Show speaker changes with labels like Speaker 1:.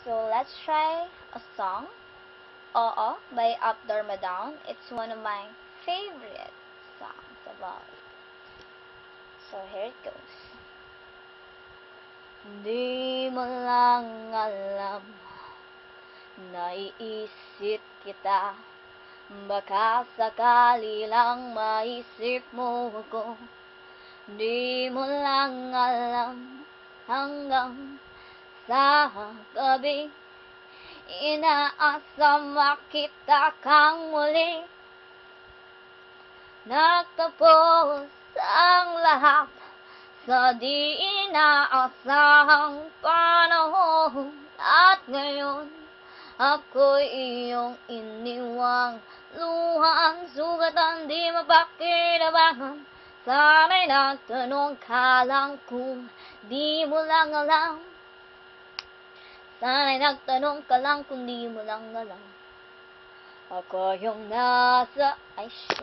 Speaker 1: So let's try a song, Oo by Up Dharma Down. It's one of my favorite songs about it. So here it goes. Di mo lang alam, naiisip kita, baka sakali lang maisip mo ako. Di mo lang alam, hanggang sa gabi, inaasa makita kang muli. Nagtapos ang lahat sa di inaasahang panahon, at ngayon ako'y iyong iniwang luhaan, sugatan di mapakinabangan. Sana'y nagtanong ka lang kung di mo lang alam. Sana'y nagtanong ka lang kung di mo lang alam. Ako yung nasa... Ay, shit.